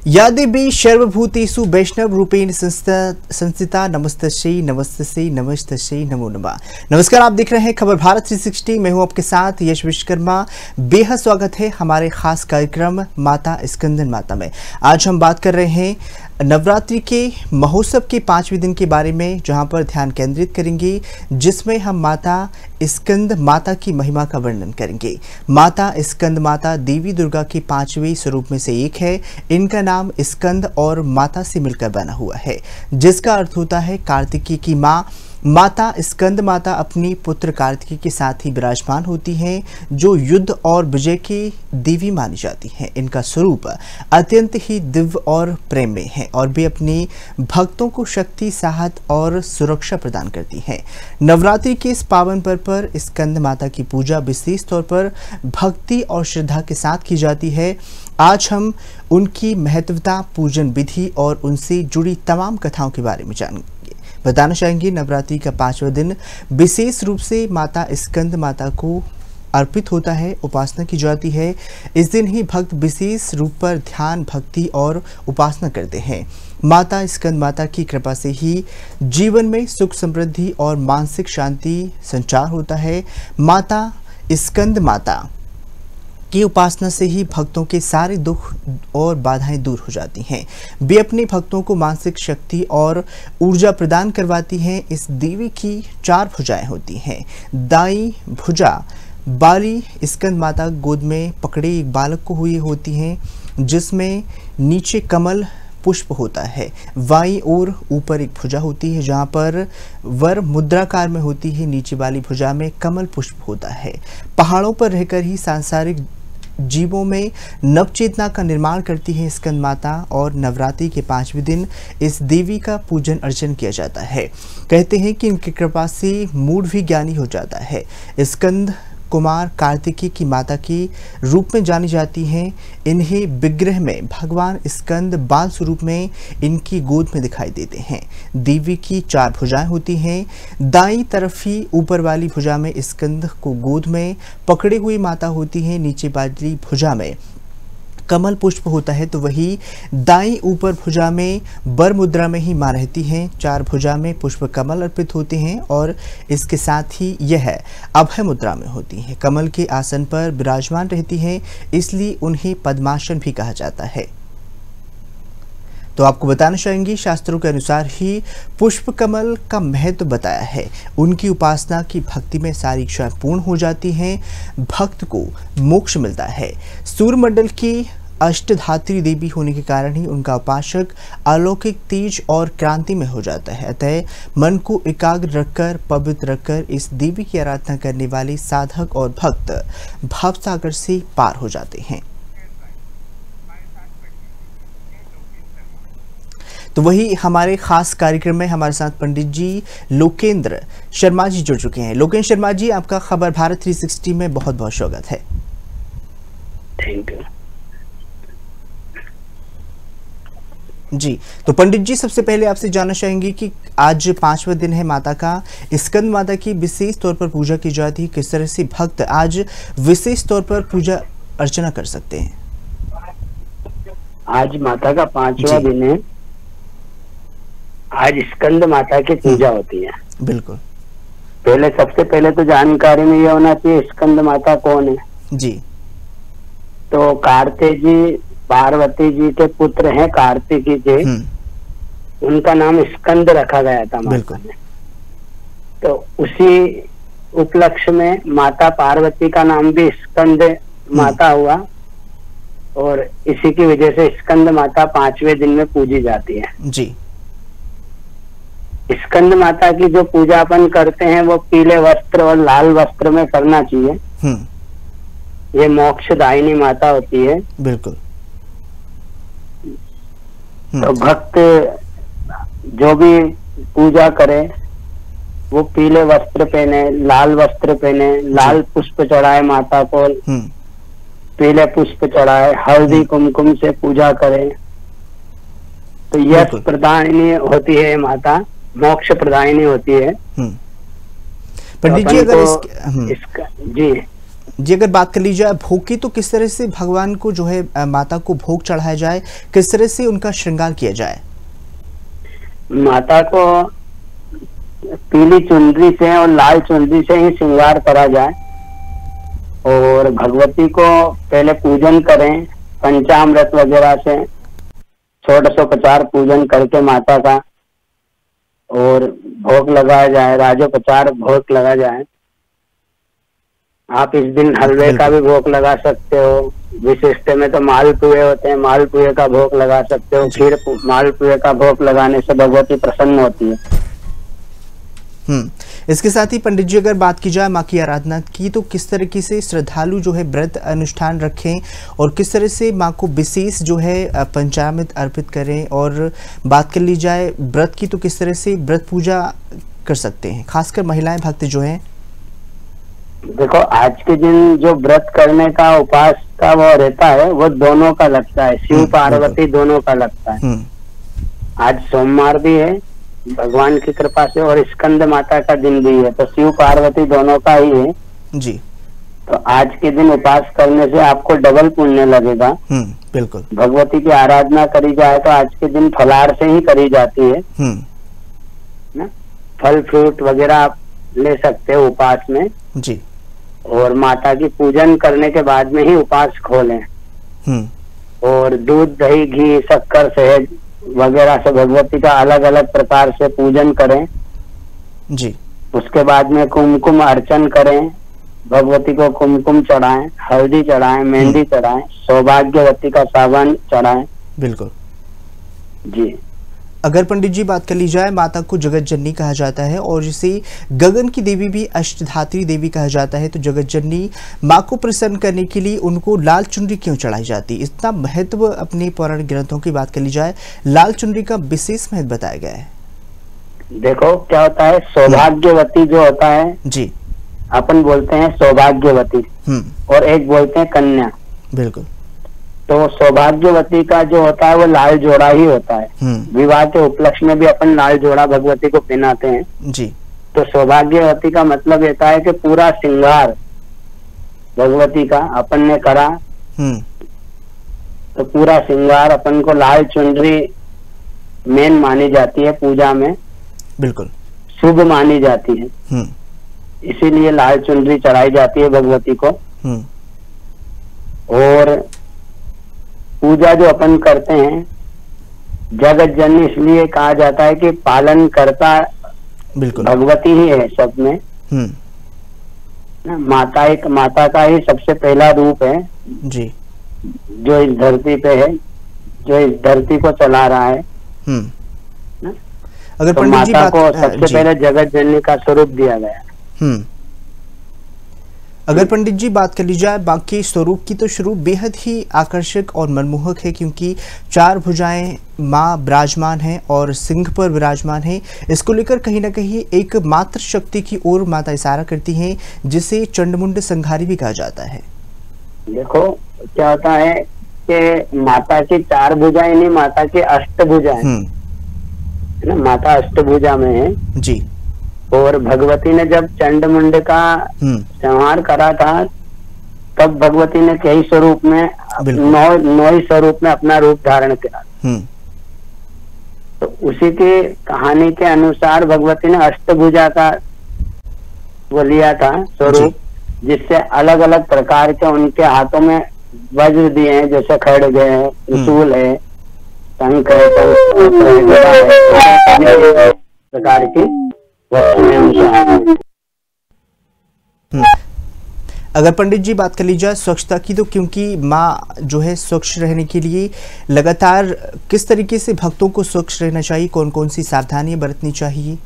या देवी सर्वभूतेषु वैष्णव रूपेण संस्थिता नमस्तस्यै नमस्तस्यै नमस्तस्यै नमो नमः। नमस्कार, आप देख रहे हैं खबर भारत 360। मैं हूं आपके साथ यश विश्वकर्मा। बेहद स्वागत है हमारे खास कार्यक्रम माता स्कंदन माता में। आज हम बात कर रहे हैं नवरात्रि के महोत्सव के 5वें दिन के बारे में, जहां पर ध्यान केंद्रित करेंगे, जिसमें हम माता स्कंद माता की महिमा का वर्णन करेंगे। माता स्कंद माता देवी दुर्गा के 5वें स्वरूप में से एक है। इनका नाम स्कंद और माता से मिलकर बना हुआ है, जिसका अर्थ होता है कार्तिकी की माँ। माता स्कंद माता अपनी पुत्र कार्तिकी के साथ ही विराजमान होती हैं, जो युद्ध और विजय की देवी मानी जाती हैं। इनका स्वरूप अत्यंत ही दिव्य और प्रेम में है और वे अपनी भक्तों को शक्ति, साहस और सुरक्षा प्रदान करती हैं। नवरात्रि के इस पावन पर्व पर स्कंद माता की पूजा विशेष तौर पर भक्ति और श्रद्धा के साथ की जाती है। आज हम उनकी महत्वता, पूजन विधि और उनसे जुड़ी तमाम कथाओं के बारे में जानेंगे। बताना चाहेंगे नवरात्रि का 5वां दिन विशेष रूप से माता स्कंद माता को अर्पित होता है, उपासना की जाती है। इस दिन ही भक्त विशेष रूप पर ध्यान, भक्ति और उपासना करते हैं। माता स्कंद माता की कृपा से ही जीवन में सुख, समृद्धि और मानसिक शांति संचार होता है। माता स्कंद माता की उपासना से ही भक्तों के सारे दुख और बाधाएं दूर हो जाती हैं। वे अपने भक्तों को मानसिक शक्ति और ऊर्जा प्रदान करवाती हैं। इस देवी की 4 भुजाएं होती हैं। दाई भुजा बाली स्कंद माता गोद में पकड़े एक बालक को हुई होती हैं, जिसमें नीचे कमल पुष्प होता है। बाईं ओर ऊपर एक भुजा होती है, जहाँ पर वर मुद्राकार में होती है। नीचे वाली भुजा में कमल पुष्प होता है। पहाड़ों पर रहकर ही सांसारिक जीवों में नवचेतना का निर्माण करती है स्कंद माता, और नवरात्रि के 5वें दिन इस देवी का पूजन अर्चन किया जाता है। कहते हैं कि इनकी कृपा से मूड भी ज्ञानी हो जाता है। स्कंद कुमार कार्तिकी की माता के रूप में जानी जाती हैं। इन्हें विग्रह में भगवान स्कंद बाल स्वरूप में इनकी गोद में दिखाई देते हैं। देवी की 4 भुजाएं होती हैं। दाईं तरफ ही ऊपर वाली भुजा में स्कंद को गोद में पकड़े हुई माता होती है। नीचे वाली भुजा में कमल पुष्प होता है, तो वही दाईं ऊपर भुजा में बर मुद्रा में ही मां रहती हैं। 4 भुजा में पुष्प कमल अर्पित होते हैं और इसके साथ ही यह अभय मुद्रा में होती हैं। कमल के आसन पर विराजमान रहती हैं, इसलिए उन्हें पद्मासन भी कहा जाता है। तो आपको बताना चाहेंगे, शास्त्रों के अनुसार ही पुष्प कमल का महत्व बताया है। उनकी उपासना की भक्ति में सारी इच्छाएं पूर्ण हो जाती हैं, भक्त को मोक्ष मिलता है। सूर्यमंडल की अष्टधात्री देवी होने के कारण ही उनका उपासक अलौकिक तेज और क्रांति में हो जाता है। अतः मन को एकाग्र रखकर, पवित्र रखकर इस देवी की आराधना करने वाले साधक और भक्त भवसागर से पार हो जाते हैं। तो वही हमारे खास कार्यक्रम में हमारे साथ पंडित जी लोकेंद्र शर्मा जी जुड़ चुके हैं। लोकेंद्र शर्मा जी, आपका खबर भारत 360 में बहुत बहुत स्वागत है। थैंक यू जी। तो पंडित जी, सबसे पहले आपसे जानना चाहेंगे कि आज 5वां दिन है माता का। स्कंद माता की विशेष तौर पर पूजा की जाती है। किस तरह से भक्त आज विशेष तौर पर पूजा अर्चना कर सकते हैं? आज माता का 5वां दिन है। आज स्कंद माता की पूजा होती है। बिल्कुल। पहले सबसे पहले तो जानकारी में ये होना चाहिए स्कंद माता कौन है। जी। तो कार्तिक जी पार्वती जी के पुत्र हैं, कार्तिकी जी। उनका नाम स्कंद रखा गया था माता ने। तो उसी उपलक्ष्य में माता पार्वती का नाम भी स्कंद माता हुआ, और इसी की वजह से स्कंद माता 5वें दिन में पूजी जाती है। जी। स्कंद माता की जो पूजा अपन करते हैं वो पीले वस्त्र और लाल वस्त्र में करना चाहिए। ये मोक्षदायिनी माता होती है। बिल्कुल। तो भक्त जो भी पूजा करे वो पीले वस्त्र पहने, लाल वस्त्र पहने, लाल पुष्प चढ़ाए माता को, पीले पुष्प चढ़ाए, हल्दी कुमकुम से पूजा करे। तो यश प्रदायिनी होती है माता, मोक्ष प्रदायिनी होती है। पंडित जी, अगर इसका जी जी, अगर बात कर ली जाए भोग की, तो किस तरह से भगवान को जो है माता को भोग चढ़ाया जाए, किस तरह से उनका श्रृंगार किया जाए? माता को पीली चुनरी से और लाल चुनरी से ही श्रृंगार करा जाए, और भगवती को पहले पूजन करें पंचामृत वगैरह से, 1650 पूजन करके माता का, और भोग लगाया जाए, राजोपचार भोग लगा जाए। आप इस दिन हलवे का भी भोग लगा सकते हो, विशिष्ट में तो मालपुए होते हैं, मालपुए का भोग लगा सकते हो। खीर मालपुए का भोग लगाने से भगवती प्रसन्न होती है। इसके साथ ही पंडित जी, अगर बात की जाए माँ की आराधना की, तो किस तरीके से श्रद्धालु जो है व्रत अनुष्ठान रखें और किस तरह से माँ को विशेष जो है पंचामृत अर्पित करें? और बात कर ली जाए व्रत की, तो किस तरह से व्रत पूजा कर सकते हैं, खासकर महिलाएं भक्त जो हैं? देखो, आज के दिन जो व्रत करने का, उपास का वो रहता है, वो दोनों का लगता है, शिव पार्वती दोनों का लगता है। आज सोमवार भी है भगवान की कृपा से, और स्कंद माता का दिन भी है, तो शिव पार्वती दोनों का ही है जी। तो आज के दिन उपास करने से आपको डबल पुण्य लगेगा। बिल्कुल। भगवती की आराधना करी जाए तो आज के दिन फलाहार से ही करी जाती है ना, फल फ्रूट वगैरह आप ले सकते हो उपास में जी, और माता की पूजन करने के बाद में ही उपास खोलें। और दूध दही घी शक्कर शहद वगैरह से भगवती का अलग अलग प्रकार से पूजन करें जी। उसके बाद में कुमकुम अर्चन करें, भगवती को कुमकुम चढ़ाएं, हल्दी चढ़ाएं, मेहंदी चढ़ाएं, सौभाग्यवती का सावन चढ़ाएं। बिल्कुल जी। अगर पंडित जी बात कर ली जाए, माता को जगत जननी कहा जाता है और जिसे गगन की देवी भी अष्टधात्री देवी कहा जाता है, तो जगत जननी माँ को प्रसन्न करने के लिए उनको लाल चुनरी क्यों चढ़ाई जाती है? इतना महत्व अपने पौराणिक ग्रंथों की बात कर ली जाए, लाल चुनरी का विशेष महत्व बताया गया है। देखो क्या होता है, सौभाग्यवती जो होता है जी, अपन बोलते हैं सौभाग्यवती और एक बोलते हैं कन्या। बिल्कुल। तो सौभाग्यवती का जो होता है वो लाल जोड़ा ही होता है। विवाह के उपलक्ष्य में भी अपन लाल जोड़ा भगवती को पहनाते हैं जी। तो सौभाग्यवती का मतलब रहता है कि पूरा श्रृंगार भगवती का अपन ने करा, तो पूरा श्रृंगार अपन को लाल चुनरी मेन मानी जाती है पूजा में, बिल्कुल शुभ मानी जाती है, इसीलिए लाल चुनरी चढ़ाई जाती है भगवती को। और पूजा जो अपन करते हैं, जगत जननी इसलिए कहा जाता है कि पालन करता बिल्कुल भगवती ही है सब में। माता एक माता का ही सबसे पहला रूप है जी, जो इस धरती पे है, जो इस धरती को चला रहा है। अगर तो माता को सबसे पहले जगत जननी का स्वरूप दिया गया। अगर पंडित जी बात कर ली जाए बाकी स्वरूप की, तो स्वरूप बेहद ही आकर्षक और मनमोहक है, क्योंकि 4 भुजाएं माँ विराजमान हैं और सिंह पर विराजमान है। इसको लेकर कहीं ना कहीं एक मात्र शक्ति की ओर माता इशारा करती हैं, जिसे चंडमुंड संहारी भी कहा जाता है। देखो क्या होता है कि माता की 4 भुजाएं नहीं, माता की अष्टभुजाएं है ना, माता अष्टभुजा में है जी। और भगवती ने जब चंडमुंड का संहार करा था, तब भगवती ने कई स्वरूप में 9 ही स्वरूप में अपना रूप धारण किया। तो उसी की कहानी के अनुसार भगवती ने अष्टभुजा का वो लिया था स्वरूप, जिससे अलग अलग प्रकार के उनके हाथों में वज्र दिए हैं, जैसे खड्ग है, त्रिशूल है, शंख है, प्रकार की अगर पंडित जी बात कर ली जाए स्वच्छता की, तो क्योंकि माँ जो है स्वच्छ रहने के लिए लगातार किस तरीके से भक्तों को स्वच्छ रहना चाहिए, कौन कौन सी सावधानियां बरतनी चाहिए?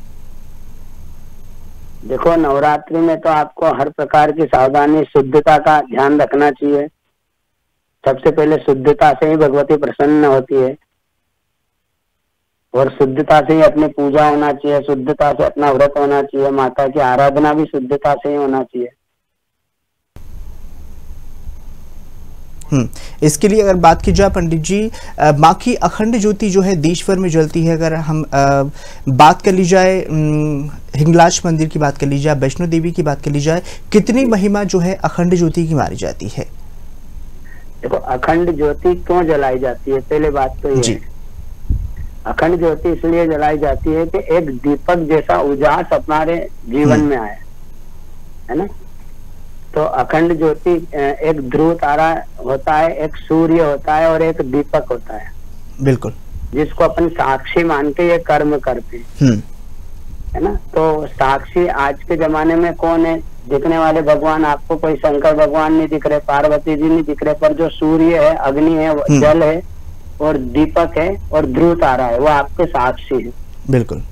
देखो, नवरात्रि में तो आपको हर प्रकार की सावधानी, शुद्धता का ध्यान रखना चाहिए। सबसे पहले शुद्धता से ही भगवती प्रसन्न होती है और शुद्धता से ही अपनी पूजा होना चाहिए, शुद्धता से अपना व्रत होना चाहिए, माता की आराधना भी शुद्धता से ही होना चाहिए। इसके लिए अगर बात की जाए पंडित जी, माँ की अखंड ज्योति जो है देश भर में जलती है। अगर हम बात कर ली जाए, हिंगलाज मंदिर की बात कर ली जाए, वैष्णो देवी की बात कर ली जाए, कितनी महिमा जो है अखंड ज्योति की मानी जाती है? देखो, अखंड ज्योति क्यों जलाई जाती है, पहले बात तो ये है। अखंड ज्योति इसलिए जलाई जाती है कि एक दीपक जैसा उजास हमारे जीवन में आए, है ना। तो अखंड ज्योति एक ध्रुव तारा होता है, एक सूर्य होता है और एक दीपक होता है, बिल्कुल, जिसको अपन साक्षी मान के ये कर्म करते हैं, है ना। तो साक्षी आज के जमाने में कौन है? दिखने वाले भगवान आपको कोई शंकर भगवान नहीं दिख रहे, पार्वती जी नहीं दिख रहे, पर जो सूर्य है, अग्नि है, जल है और दीपक है और ध्रुव तारा है, वो आपके साक्षी है। बिल्कुल।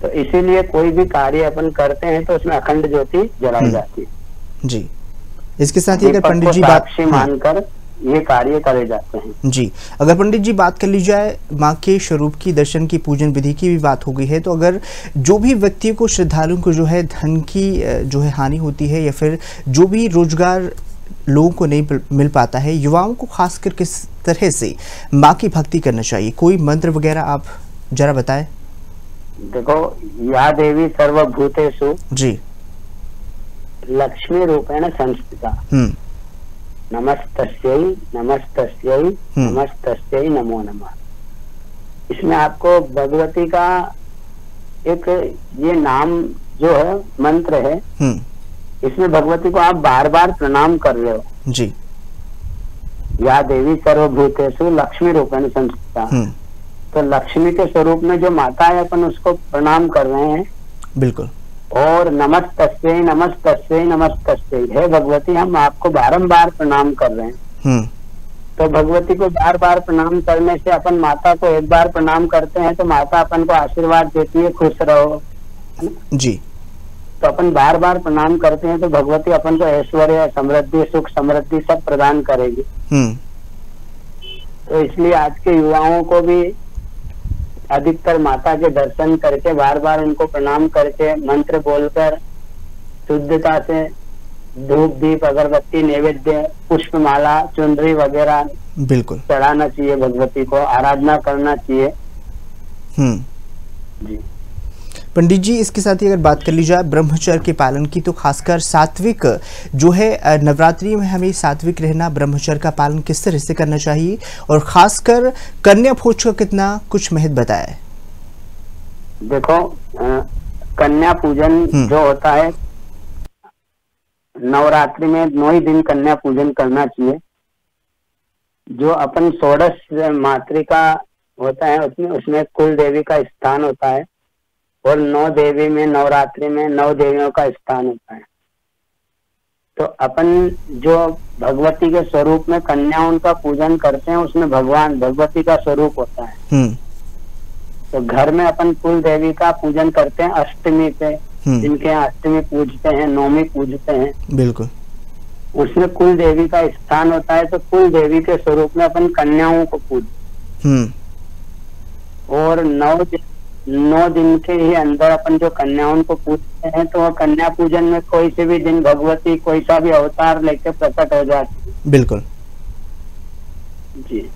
तो इसीलिए कोई भी कार्य अपन करते हैं तो उसमें अखंड ज्योति जलाई जाती है जी। इसके साथ ही अगर पंडित जी बात मानकर ये कार्य करे जाते हैं जी, अगर पंडित जी बात कर ली जाए माँ के स्वरूप की, दर्शन की, पूजन विधि की भी बात हो गई है, तो अगर जो भी व्यक्ति को, श्रद्धालुओं को जो है धन की जो है हानि होती है या फिर जो भी रोजगार लोगों को नहीं मिल पाता है, युवाओं को खासकर किस तरह से माँ की भक्ति करना चाहिए? कोई मंत्र वगैरह आप जरा बताएं। देखो, या देवी सर्वभूतेषु जी लक्ष्मी रूपेण संस्थिता, नमस्तस्यै नमस्तस्यै नमस्तस्यै नमो नमः। इसमें आपको भगवती का एक ये नाम जो है, मंत्र है, इसमें भगवती को आप बार बार प्रणाम कर रहे हो जी। या देवी सर्वभूतेषु लक्ष्मी रूपेण संस्थिता, तो लक्ष्मी के स्वरूप में जो माता है अपन उसको प्रणाम कर रहे हैं। बिल्कुल। और नमस्तस्यै नमस्तस्यै नमस्तस्यै, है भगवती हम आपको बारंबार प्रणाम कर रहे हैं। तो भगवती को बार बार प्रणाम करने से, अपन माता को एक बार प्रणाम करते हैं तो माता अपन को आशीर्वाद देती है, खुश रहो जी। तो अपन बार बार प्रणाम करते हैं तो भगवती अपन को ऐश्वर्य, समृद्धि, सुख समृद्धि सब प्रदान करेगी। तो इसलिए आज के युवाओं को भी अधिकतर माता के दर्शन करके, बार बार उनको प्रणाम करके, मंत्र बोलकर शुद्धता से धूप दीप अगरबत्ती नैवेद्य पुष्पमाला चुनरी वगैरह बिल्कुल चढ़ाना चाहिए, भगवती को आराधना करना चाहिए। जी पंडित जी, इसके साथ ही अगर बात कर ली जाए ब्रह्मचर्य के पालन की, तो खासकर सात्विक जो है नवरात्रि में हमें सात्विक रहना, ब्रह्मचर्य का पालन किस तरह से करना चाहिए, और खासकर कन्या भोज का कितना कुछ महत्व बताया? देखो, कन्या पूजन जो होता है नवरात्रि में 9 ही दिन कन्या पूजन करना चाहिए। जो अपन षोडश मातृका होता है उसमें कुल देवी का स्थान होता है, और 9 देवी में नवरात्रि में 9 देवियों का स्थान होता है। तो अपन जो भगवती के स्वरूप में कन्याओं का पूजन करते हैं उसमें भगवान भगवती का स्वरूप होता है। तो घर में अपन कुल देवी का पूजन करते हैं अष्टमी पे, जिनके यहाँ अष्टमी पूजते हैं, नवमी पूजते हैं, बिल्कुल उसमें कुल देवी का स्थान होता है। तो कुल देवी के स्वरूप में अपन कन्याओं को पूजते, और 9 दिन के ही अंदर अपन जो कन्याओं को पूजते हैं, तो वह कन्या पूजन में कोई से भी दिन भगवती कोई सा भी अवतार लेके प्रकट हो जाती है। बिल्कुल जी।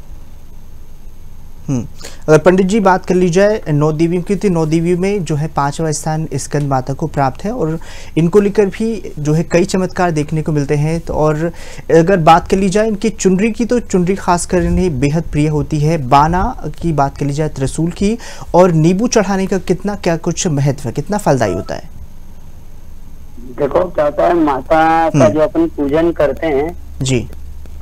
अगर पंडित जी बात कर ली जाए 9 देवियों की, तो 9 देवियों में जो है 5वां स्थान स्कंद माता को प्राप्त है, और इनको लेकर भी जो है कई चमत्कार देखने को मिलते हैं। तो और अगर बात कर ली जाए इनकी चुनरी की, तो चुनरी खासकर इन्हें बेहद प्रिय होती है। बाना की बात कर ली जाए, त्रिशूल की, और नींबू चढ़ाने का कितना क्या कुछ महत्व है, कितना फलदायी होता है? देखो, क्या होता है, माता का जो अपन पूजन करते हैं जी,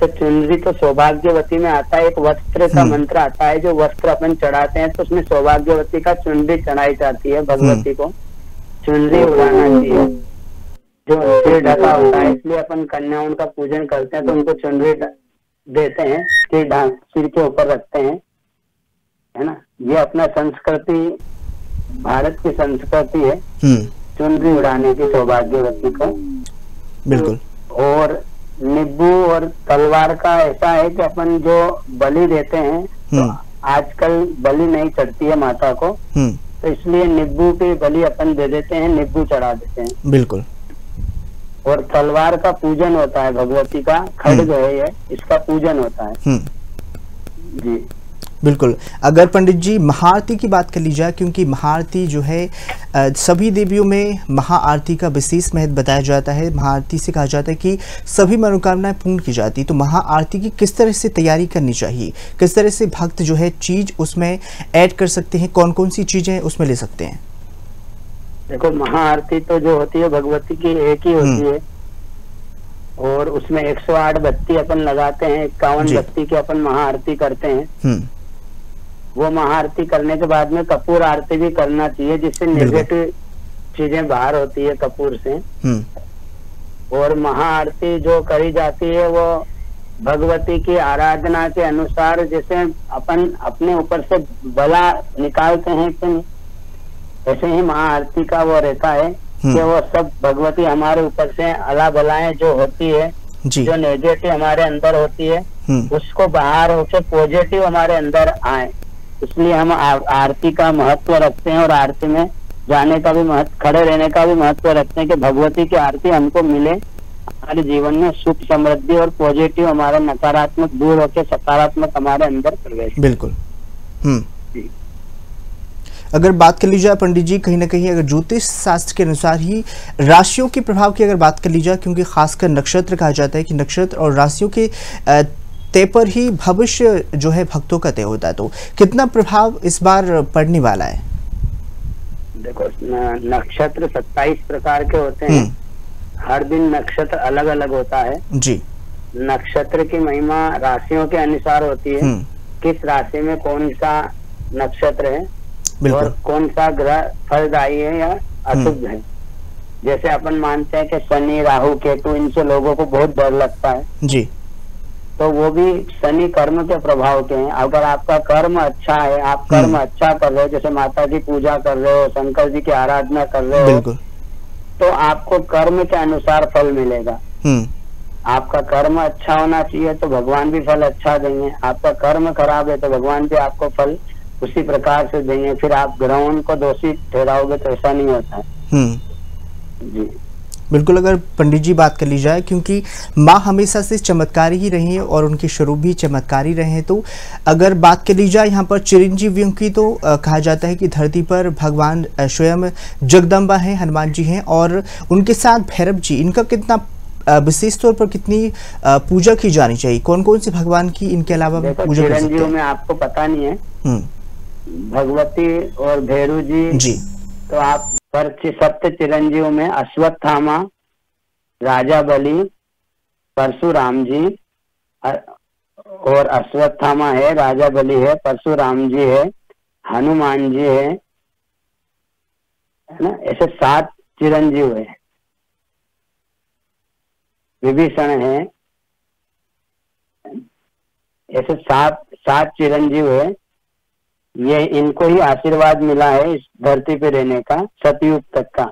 तो चुनरी तो सौभाग्यवती में आता है, एक वस्त्र का मंत्र आता है, जो वस्त्र अपन चढ़ाते हैं तो उसमें सौभाग्यवती का चुनरी चढ़ाई जाती है। भगवती को चुनरी उड़ाना चाहिए, जो सिर ढका होता है, इसलिए अपन कन्याओं का पूजन करते हैं तो उनको चुनरी देते हैं, सिर के ऊपर रखते हैं, है ना। ये अपना संस्कृति, भारत की संस्कृति है चुनरी उड़ाने की सौभाग्यवती को। बिल्कुल। और नींबू और तलवार का ऐसा है कि अपन जो बलि देते हैं, तो आजकल बलि नहीं चढ़ती है माता को, तो इसलिए नींबू की बलि अपन दे देते हैं, नींबू चढ़ा देते हैं। बिल्कुल। और तलवार का पूजन होता है, भगवती का खड्ग है ये, इसका पूजन होता है जी। बिल्कुल। अगर पंडित जी महाआरती की बात कर ली जाए, क्योंकि महाआरती जो है सभी देवियों में महाआरती का विशेष महत्व बताया जाता है। महाआरती से कहा जाता है कि सभी मनोकामनाएं पूर्ण की जाती। तो महाआरती की किस तरह से तैयारी करनी चाहिए, किस तरह से भक्त जो है चीज उसमें ऐड कर सकते हैं, कौन कौन सी चीजें उसमें ले सकते हैं? देखो, महाआरती तो जो होती है भगवती की एक ही होती है, और उसमें 108 बत्ती अपन लगाते हैं, 51 बत्ती की अपन महाआरती करते हैं। वो महाआरती करने के बाद में कपूर आरती भी करना चाहिए, जिससे नेगेटिव चीजें बाहर होती है कपूर से। और महाआरती जो करी जाती है वो भगवती की आराधना के अनुसार, जैसे अपन अपने ऊपर से बला निकालते हैं कि नहीं, ऐसे ही महाआरती का वो रहता है कि वो सब भगवती हमारे ऊपर से अला बलाएं जो होती है, जो नेगेटिव हमारे अंदर होती है, उसको बाहर होकर पॉजिटिव हमारे अंदर आए। इसलिए हम आरती का महत्व रखते हैं, और आरती में जाने का भी महत्व, खड़े रहने का भी महत्व रखते हैं कि भगवती की आरती हमको मिले, हमारे जीवन में सुख समृद्धि और पॉजिटिव हमारा नकारात्मक दूर होकर सकारात्मक हमारे अंदर प्रवेश। बिल्कुल। अगर बात कर ली जाए पंडित जी, कहीं ना कहीं अगर ज्योतिष शास्त्र के अनुसार ही राशियों के प्रभाव की अगर बात कर ली जाए, क्योंकि खासकर नक्षत्र कहा जाता है कि नक्षत्र और राशियों के तय पर ही भविष्य जो है भक्तों का तय होता है, तो कितना प्रभाव इस बार पड़ने वाला है? देखो, नक्षत्र 27 प्रकार के होते हैं, हर दिन नक्षत्र अलग अलग होता है जी। नक्षत्र की महिमा राशियों के अनुसार होती है, किस राशि में कौन सा नक्षत्र है और कौन सा ग्रह फलदायी है या अशुभ है। जैसे अपन मानते हैं कि शनि, राहु, केतु, इनसे लोगों को बहुत डर लगता है जी, तो वो भी शनि कर्म के प्रभाव के हैं। अगर आपका कर्म अच्छा है, आप कर्म अच्छा कर रहे हो, जैसे माता की पूजा कर रहे हो, शंकर जी की आराधना कर रहे हो, तो आपको कर्म के अनुसार फल मिलेगा। आपका कर्म अच्छा होना चाहिए तो भगवान भी फल अच्छा देंगे, आपका कर्म खराब है तो भगवान भी आपको फल उसी प्रकार से देंगे। फिर आप ग्रहों को दोषी ठहराओगे तो ऐसा नहीं होता है जी। बिल्कुल। अगर पंडित जी बात कर ली जाए, क्योंकि माँ हमेशा से चमत्कारी ही रही है और उनके स्वरूप भी चमत्कारी रहे हैं, तो अगर बात कर ली जाए यहाँ पर चिरंजीवियों की, तो कहा जाता है कि धरती पर भगवान स्वयं जगदम्बा हैं, हनुमान जी हैं, और उनके साथ भैरव जी। इनका कितना विशेष तौर पर कितनी पूजा की जानी चाहिए, कौन कौन से भगवान की इनके अलावा पूजा कर सकते हैं? में आपको पता नहीं है, भगवती और भैरू जी तो आप सप्त चिरंजीव में अश्वत्थामा, राजा बलि, परशुराम जी, और अश्वत्थामा है, राजा बलि है, परशुराम जी है, हनुमान जी है ना, ऐसे 7 चिरंजीव है। विभीषण है, ऐसे 7 चिरंजीव है। ये इनको ही आशीर्वाद मिला है इस धरती पे रहने का, सतयुग तक का।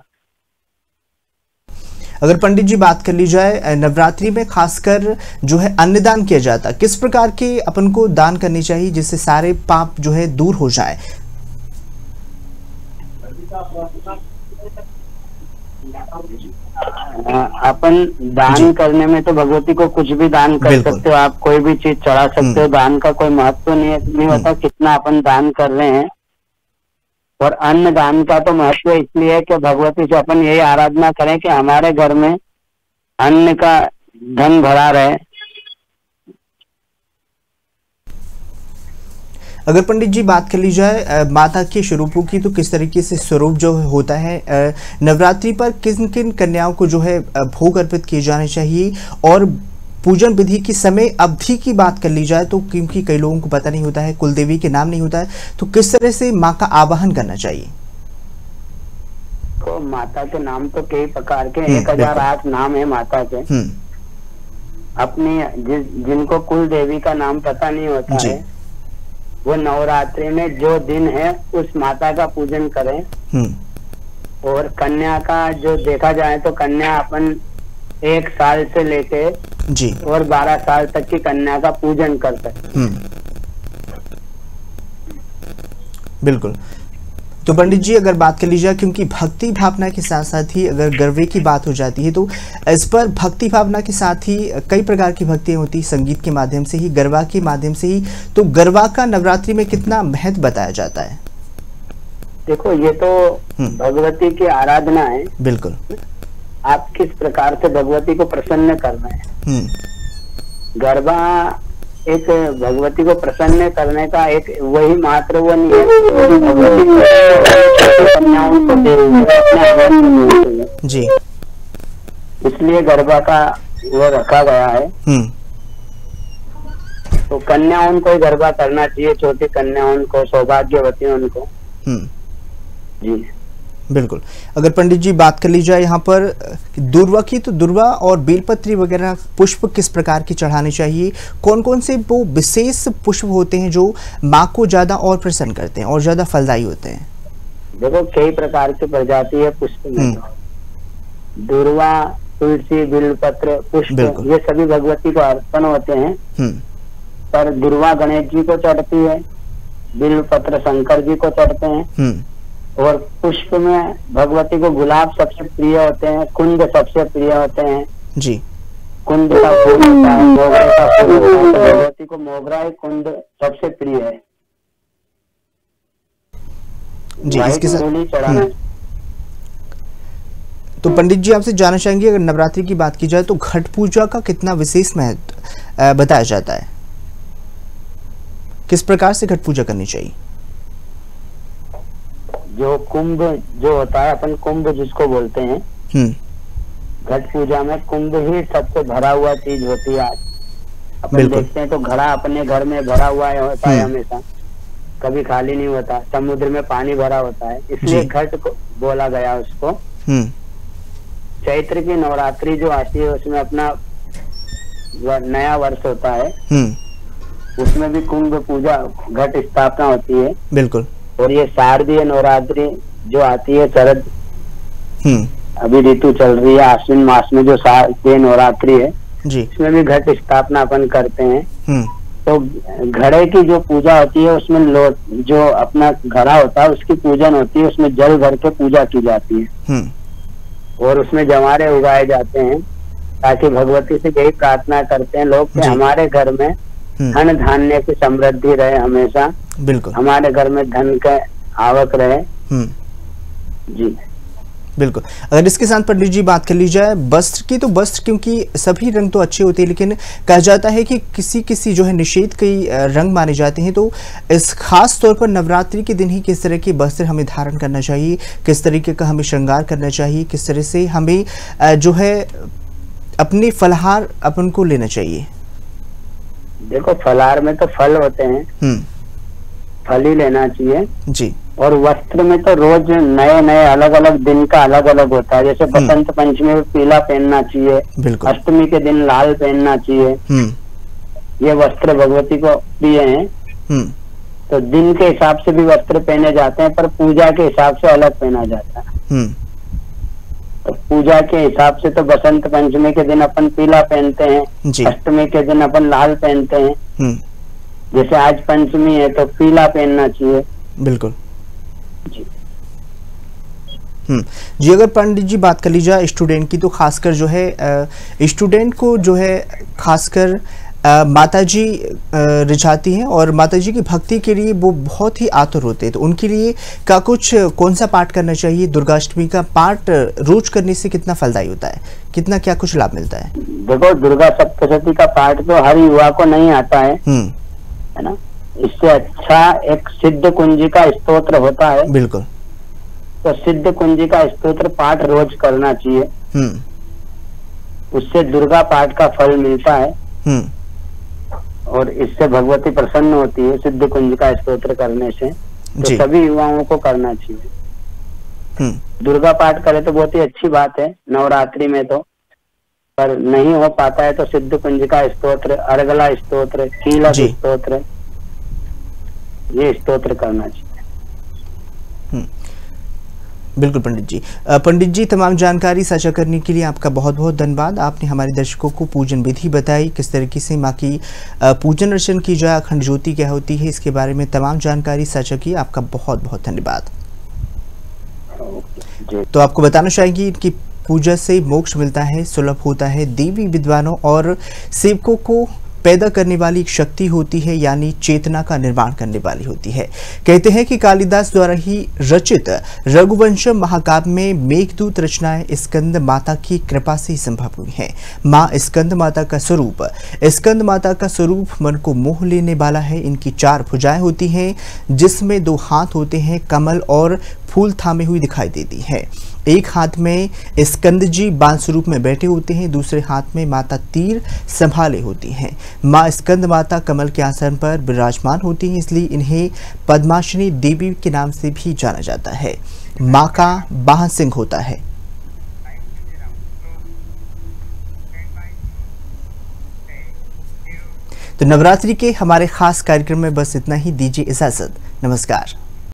अगर पंडित जी बात कर ली जाए, नवरात्रि में खासकर जो है अन्नदान किया जाता, किस प्रकार के अपन को दान करनी चाहिए जिससे सारे पाप जो है दूर हो जाए? अपन दान करने में तो भगवती को कुछ भी दान कर सकते हो, आप कोई भी चीज चढ़ा सकते हो, दान का कोई महत्व नहीं होता कितना अपन दान कर रहे हैं। और अन्न दान का तो महत्व इसलिए है कि भगवती से अपन यही आराधना करें कि हमारे घर में अन्न का धन भरा रहे। अगर पंडित जी बात कर ली जाए माता के स्वरूपों की, तो किस तरीके से स्वरूप जो होता है, नवरात्रि पर किन किन कन्याओं को जो है भोग अर्पित किए जाने चाहिए, और पूजन विधि की समय अवधि की बात कर ली जाए तो, क्योंकि कई लोगों को पता नहीं होता है, कुल देवी के नाम नहीं होता है, तो किस तरह से माँ का आवाहन करना चाहिए? तो माता के नाम तो कई प्रकार के 1008 नाम है माता के। अपनी जिनको कुल देवी का नाम पता नहीं होता है, वो नवरात्रि में जो दिन है उस माता का पूजन करें। और कन्या का जो देखा जाए तो कन्या अपन 1 साल से लेके और 12 साल तक की कन्या का पूजन कर सकते। बिल्कुल। तो पंडित जी अगर बात कर ली जाए, क्योंकि भक्ति भावना के साथ साथ ही अगर गरबे की बात हो जाती है तो इस पर भक्ति भावना के साथ ही कई प्रकार की भक्तियाँ होती, संगीत के माध्यम से ही, गरबा के माध्यम से ही। तो गरबा का नवरात्रि में कितना महत्व बताया जाता है? देखो, ये तो भगवती की आराधना है। बिल्कुल। आप किस प्रकार से भगवती को प्रसन्न कर रहे हैं। गरबा एक भगवती को प्रसन्न करने का एक वही मात्र वो नहीं है, भगवती कन्याओं को जी, इसलिए गरबा का वो रखा गया है। तो कन्याओं को ही गरबा करना चाहिए, छोटी कन्याओं को, सौभाग्यवती उनको। जी बिल्कुल। अगर पंडित जी बात कर ली जाए यहाँ पर दुर्वा की, तो दुर्वा और बेलपत्री वगैरह पुष्प किस प्रकार की चढ़ाने चाहिए? कौन कौन से वो विशेष पुष्प होते हैं जो माँ को ज्यादा और प्रसन्न करते हैं और ज्यादा फलदायी होते हैं? देखो, कई प्रकार की प्रजाति है पुष्प में। दुर्वा, तुलसी, बेलपत्र, पुष्प, ये सभी भगवती को अर्पण होते हैं। पर दुर्वा गणेश जी को चढ़ती है, बेलपत्र शंकर जी को चढ़ते हैं, और पुष्प में भगवती को गुलाब सबसे प्रिय होते हैं, कुंद सबसे प्रिय होते हैं। जी, कुंद का फूल होता है, मोगरे का फूल होता है, तो भगवती को मोगरा ही कुंद सबसे प्रिय है जी। इसके साथ तो पंडित जी आपसे जानना चाहेंगे, अगर नवरात्रि की बात की जाए तो घट पूजा का कितना विशेष महत्व बताया जाता है? किस प्रकार से घट पूजा करनी चाहिए? जो कुंभ जो होता है, अपन कुंभ जिसको बोलते हैं, घट पूजा में कुंभ ही सबसे भरा हुआ चीज होती है। आज अपन देखते हैं तो घड़ा अपने घर में भरा हुआ होता है, हमेशा कभी खाली नहीं होता, समुद्र में पानी भरा होता है, इसलिए घट को बोला गया उसको। चैत्र की नवरात्रि जो आती है उसमें अपना नया वर्ष होता है, उसमें भी कुंभ पूजा घट स्थापना होती है। बिल्कुल। और ये शारदीय नवरात्रि जो आती है, शरद अभी ऋतु चल रही है, आश्विन मास में जो शारदीय नवरात्रि है जी, इसमें भी घट स्थापना अपन करते हैं। तो घड़े की जो पूजा होती है उसमें जो अपना घड़ा होता है उसकी पूजन होती है, उसमें जल भर के पूजा की जाती है और उसमें जवारे उगाए जाते हैं, ताकि भगवती से यही प्रार्थना करते हैं लोग कि हमारे घर में धन धान्य की समृद्धि रहे हमेशा। बिल्कुल। हमारे घर में धन का आवक रहे। जी बिल्कुल। अगर इसके साथ पंडित जी बात कर ली जाए वस्त्र की, तो वस्त्र क्योंकि सभी रंग तो अच्छे होते हैं, लेकिन कहा जाता है कि किसी किसी जो है निषेध कई रंग माने जाते हैं। तो इस खास तौर पर नवरात्रि के दिन ही किस तरह के वस्त्र हमें धारण करना चाहिए, किस तरीके का हमें श्रृंगार करना चाहिए, किस तरह से हमें जो है अपने फलहार अपन को लेना चाहिए? देखो, फलहार में तो फल होते हैं, फल ही लेना चाहिए जी। और वस्त्र में तो रोज नए नए अलग अलग दिन का अलग अलग होता है, जैसे बसंत पंचमी में पीला पहनना चाहिए, अष्टमी के दिन लाल पहनना चाहिए। ये वस्त्र भगवती को प्रिय हैं। तो दिन के हिसाब से भी वस्त्र पहने जाते हैं, पर पूजा के हिसाब से अलग पहना जाता है। तो पूजा के हिसाब से तो बसंत पंचमी के दिन अपन पीला पहनते हैं, अष्टमी के दिन अपन लाल पहनते हैं। जैसे आज पंचमी है तो पीला पहनना चाहिए। बिल्कुल जी। जी, अगर पंडित जी बात कर ली जाए स्टूडेंट की, तो खासकर जो है स्टूडेंट को जो है खासकर माता जी रिझाती हैं और माता जी की भक्ति के लिए वो बहुत ही आतुर होते हैं। तो उनके लिए कौन सा पाठ करना चाहिए? दुर्गाष्टमी का पाठ रोज करने से कितना फलदायी होता है, कितना क्या कुछ लाभ मिलता है? देखो, दुर्गा सप्तशती का पाठ तो हर युवा को नहीं आता है ना। इससे अच्छा एक सिद्ध कुंजिका स्तोत्र होता है। बिल्कुल। तो सिद्ध कुंजिका स्तोत्र पाठ रोज करना चाहिए, उससे दुर्गा पाठ का फल मिलता है और इससे भगवती प्रसन्न होती है सिद्ध कुंजिका स्तोत्र करने से। तो सभी युवाओं को करना चाहिए। दुर्गा पाठ करे तो बहुत ही अच्छी बात है नवरात्रि में, तो पर नहीं हो पाता है तो सिद्ध कुंजिका स्तोत्र, अर्गला स्तोत्र, कीलक स्तोत्र, ये स्तोत्र करना चाहिए। बिल्कुल पंडित जी। पंडित जी, तमाम जानकारी साझा करने के लिए आपका बहुत बहुत धन्यवाद। आपने हमारे दर्शकों को पूजन विधि बताई, किस तरीके से माँ की पूजन अर्चन की जाए, अखंड ज्योति क्या होती है, इसके बारे में तमाम जानकारी साझा की। आपका बहुत बहुत धन्यवाद। जी। तो आपको बताना चाहेंगे इनकी पूजा से मोक्ष मिलता है, सुलभ होता है, देवी विद्वानों और सेवकों को पैदा करने वाली एक शक्ति होती है, यानी चेतना का निर्माण करने वाली होती है। कहते हैं कि कालिदास द्वारा ही रचित रघुवंशम महाकाव्य में मेघदूत रचनाएं स्कंद माता की कृपा से ही संभव हुई हैं। माँ स्कंद माता का स्वरूप मन को मोह लेने वाला है। इनकी 4 भुजाएं होती हैं, जिसमें 2 हाथ होते हैं, कमल और फूल थामे हुई दिखाई देती है। एक हाथ में स्कंद जी बाण स्वरूप में बैठे होते हैं, दूसरे हाथ में माता तीर संभाले होती हैं। माँ स्कंद माता कमल के आसन पर विराजमान होती हैं, इसलिए इन्हें पद्माशिनी देवी के नाम से भी जाना जाता है। माँ का वाहन सिंह होता है। तो नवरात्रि के हमारे खास कार्यक्रम में बस इतना ही। दीजिए इजाजत। नमस्कार।